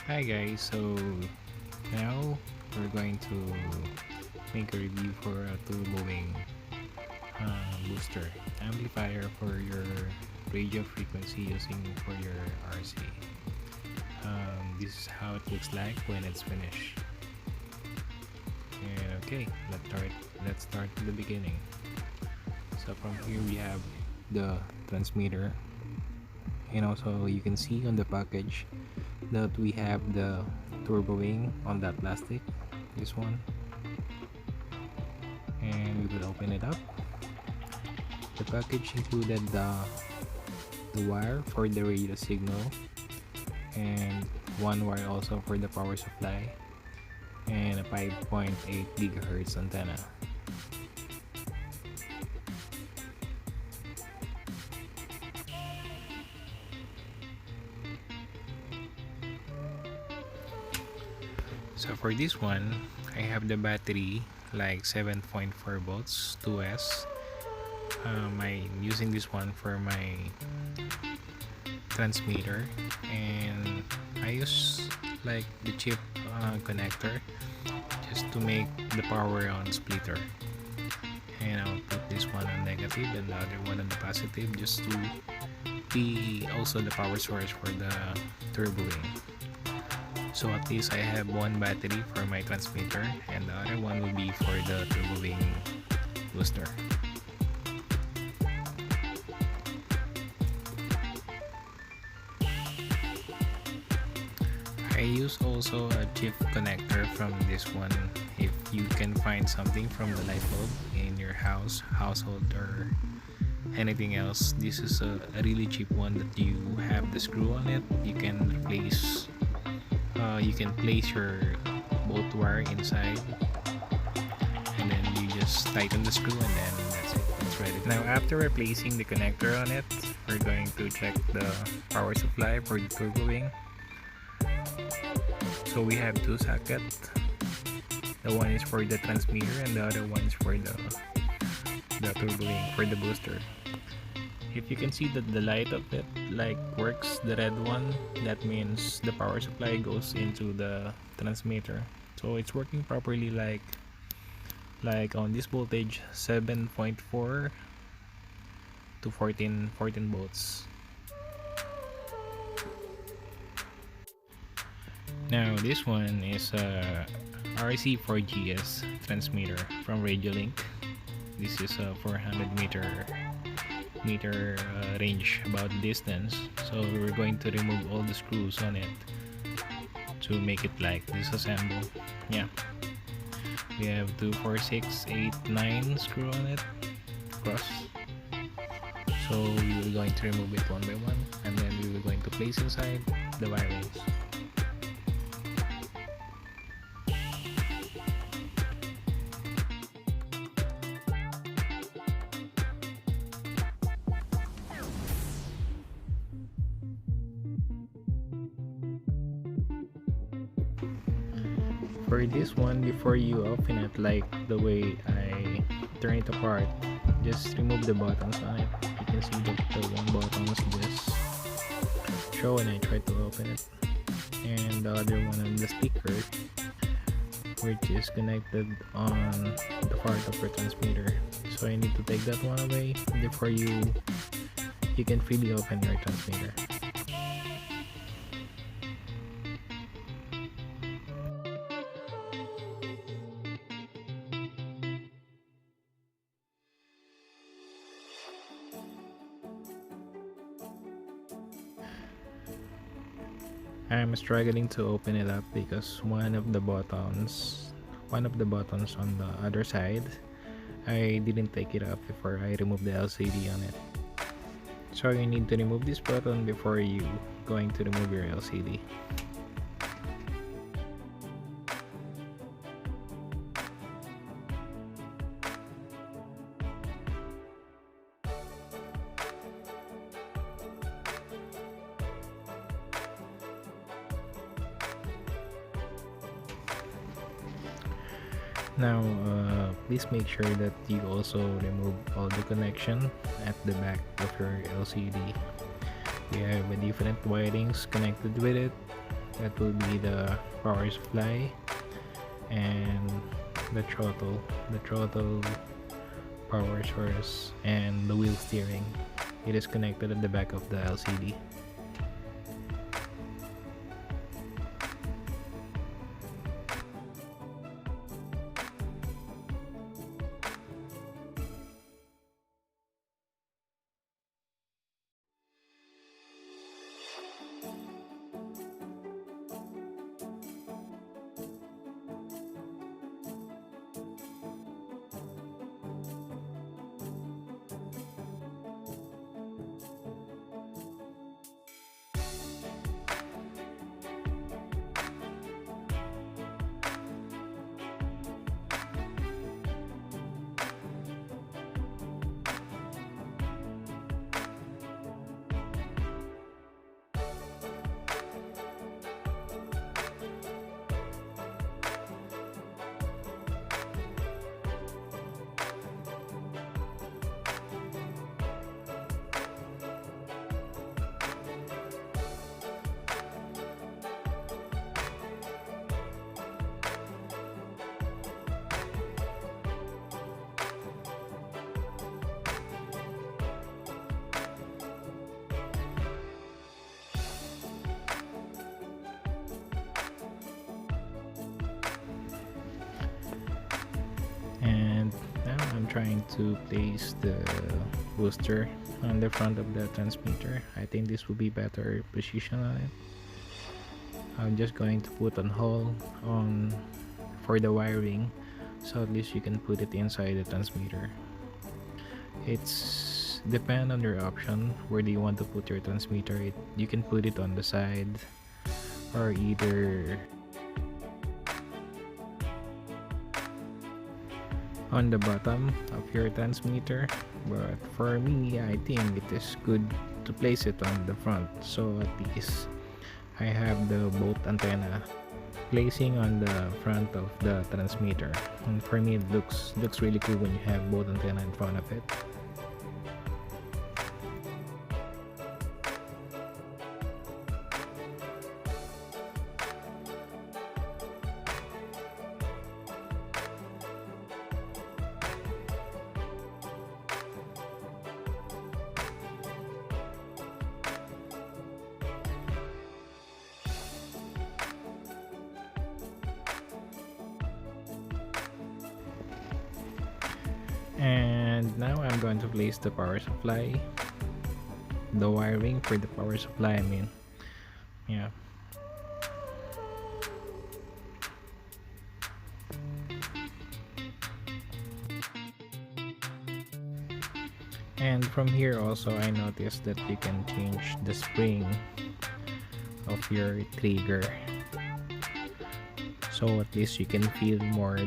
Hi guys, so now we're going to make a review for a turbowing booster amplifier for your radio frequency using for your RC. This is how it looks like when it's finished. And okay, let's start at the beginning. So from here we have the transmitter, and also you can see on the package that we have the turbo wing on that plastic, this one, and we will open it up. The package included the wire for the radio signal and one wire also for the power supply and a 5.8 gigahertz antenna. So for this one, I have the battery like 7.4 volts 2S. I'm using this one for my transmitter, and I use like the chip connector just to make the power on splitter, and I'll put this one on negative and the other one on the positive just to be also the power source for the turbo wing. So at least I have one battery for my transmitter and the other one will be for the turbo wing booster. I use also a chip connector from this one. If you can find something from the light bulb in your household or anything else, this is a really cheap one that you have the screw on it. You can place your bolt wire inside, and then you just tighten the screw, and then that's it. It's ready. Now after replacing the connector on it, we're going to check the power supply for the turbo wing. So we have two sockets. The one is for the transmitter and the other one is for the turbo wing for the booster. If you can see that the light of it like works, the red one, that means the power supply goes into the transmitter. So it's working properly like on this voltage 7.4 to 14 volts. Now this one is a RC4GS transmitter from Radiolink. This is a 400 meter range about distance. So we're going to remove all the screws on it to make it like disassemble. Yeah, we have 2, 4, 6, 8, 9 screw on it cross. So we will going to remove it one by one, and then we will going to place inside the wirings. For this one, before you open it like the way I turn it apart, just remove the buttons on it. You can see that the one button is just show when I try to open it, and the other one on the sticker, which is connected on the part of your transmitter. So I need to take that one away before you can freely open your transmitter. I'm struggling to open it up because one of the buttons on the other side, I didn't take it up before I removed the LCD on it. So you need to remove this button before you going to remove your LCD. Now please make sure that you also remove all the connection at the back of your LCD. We have different wirings connected with it, That will be the power supply and the throttle power source, and the wheel steering. It is connected at the back of the LCD. And now I'm trying to place the booster on the front of the transmitter. I think this will be better position on it. I'm just going to put on hole on for the wiring, so at least you can put it inside the transmitter. It's depend on your option where do you want to put your transmitter. You can put it on the side or either on the bottom of your transmitter, but for me I think it is good to place it on the front, so at least I have the both antenna placing on the front of the transmitter, and for me it looks really cool when you have both antenna in front of it. And now I'm going to place the power supply, the wiring for the power supply, I mean. Yeah. And from here also I noticed that you can change the spring of your trigger, so at least you can feel more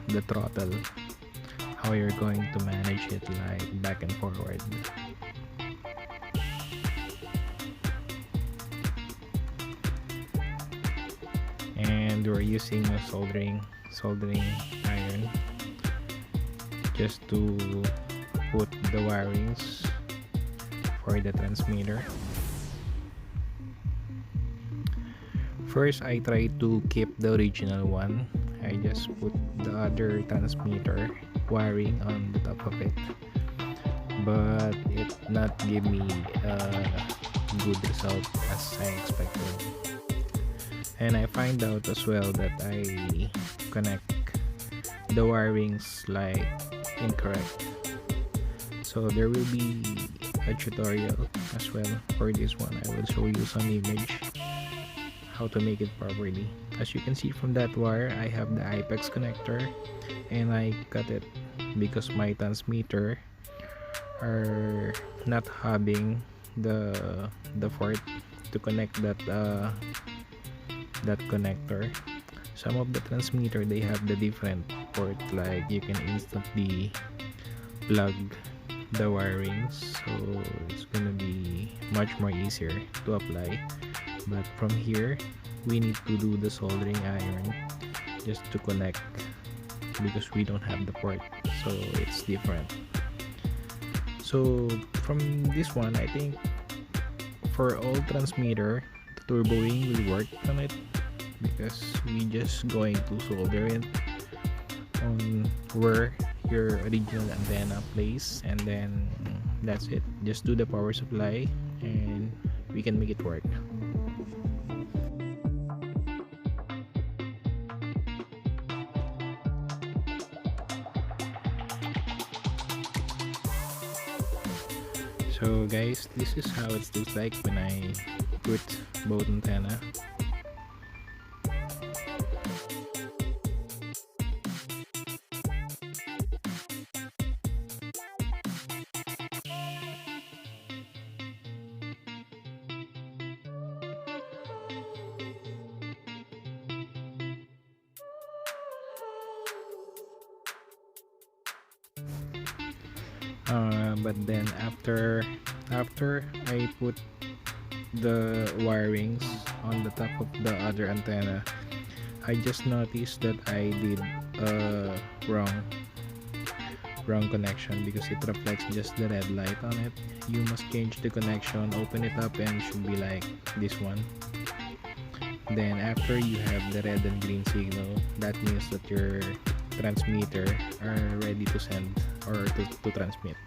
the throttle, how you're going to manage it, like back and forward. And we're using a soldering iron just to put the wirings for the transmitter. First I try to keep the original one. I just put the other transmitter wiring on the top of it, but it not give me a good result as I expected. And I find out as well that I connect the wirings like incorrect, so there will be a tutorial as well for this one. I will show you some image how to make it properly. As you can see from that wire, I have the IPEX connector and I cut it because my transmitter are not having the port to connect that connector. Some of the transmitter they have the different port, like you can instantly plug the wirings, so it's gonna be much more easier to apply. But from here we need to do the soldering iron just to connect, because we don't have the port, so it's different. So from this one, I think for all transmitter, the turbowing will work on it because we just going to solder it on where your original antenna plays, and then that's it. Just do the power supply and we can make it work. So guys, this is how it looks like when I put both antenna. But then after I put the wirings on the top of the other antenna, I just noticed that I did a wrong connection because it reflects just the red light on it. You must change the connection, open it up, and it should be like this one. Then after you have the red and green signal, that means that your transmitter are ready to send or to transmit.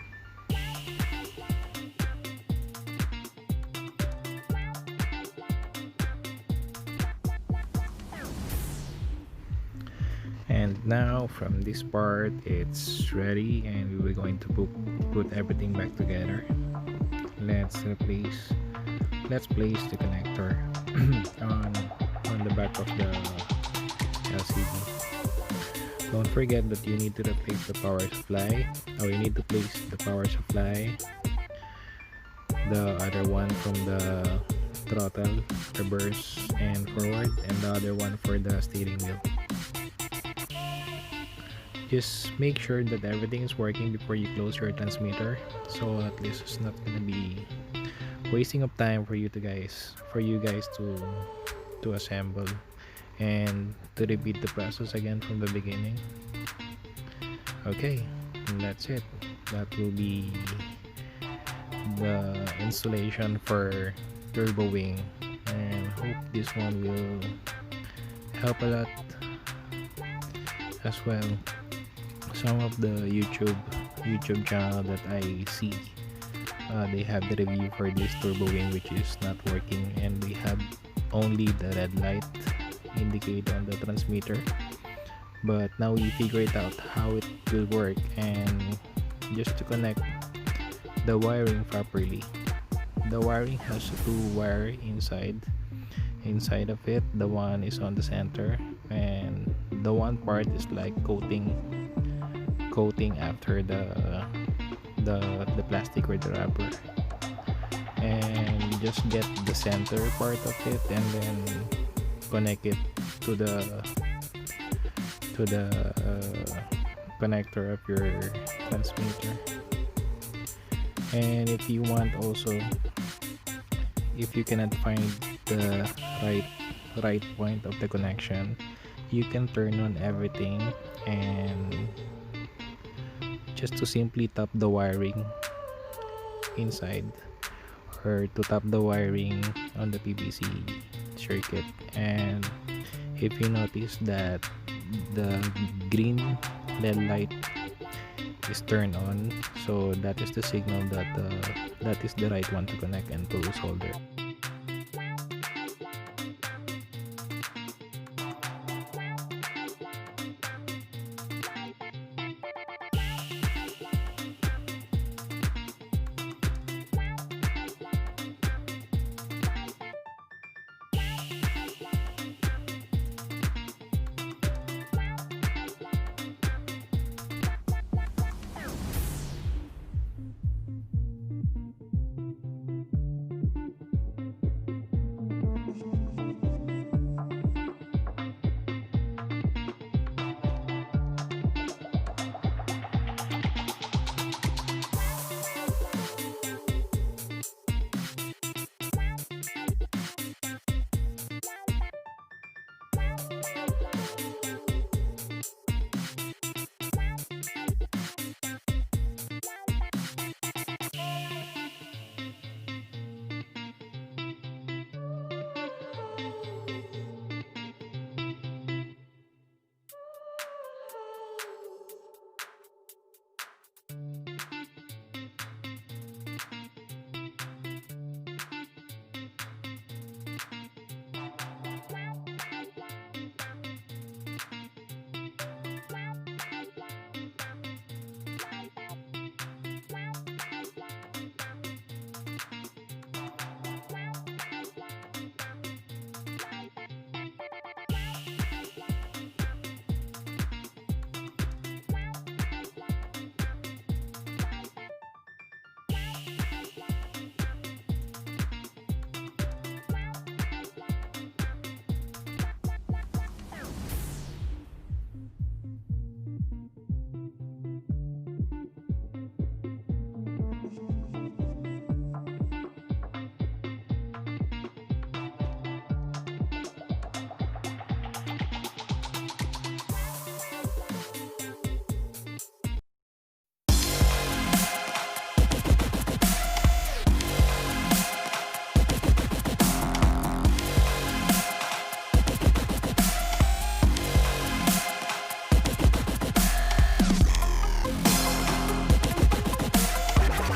And now from this part it's ready, and we're going to put everything back together. Let's place the connector on the back of the LCD. Don't forget that you need to replace the power supply, or you need to place the power supply, the other one from the throttle, reverse and forward, and the other one for the steering wheel. Just make sure that everything is working before you close your transmitter, so at least it's not gonna be wasting of time for you guys to assemble and to repeat the process again from the beginning. Okay, and that's it. That will be the installation for Turbowing, and hope this one will help a lot as well. Some of the YouTube channel that I see, they have the review for this Turbowing which is not working, and they have only the red light indicate on the transmitter. But now we figure it out how it will work, and just to connect the wiring properly. The wiring has two wire inside of it. The one is on the center, and the one part is like coating after the plastic or the rubber, and just get the center part of it and then connect it to the connector of your transmitter. And if you want also, if you cannot find the right point of the connection, you can turn on everything and just to simply tap the wiring inside, or to tap the wiring on the PVC circuit. And if you notice that the green LED light is turned on, so that is the signal that that is the right one to connect and to solder.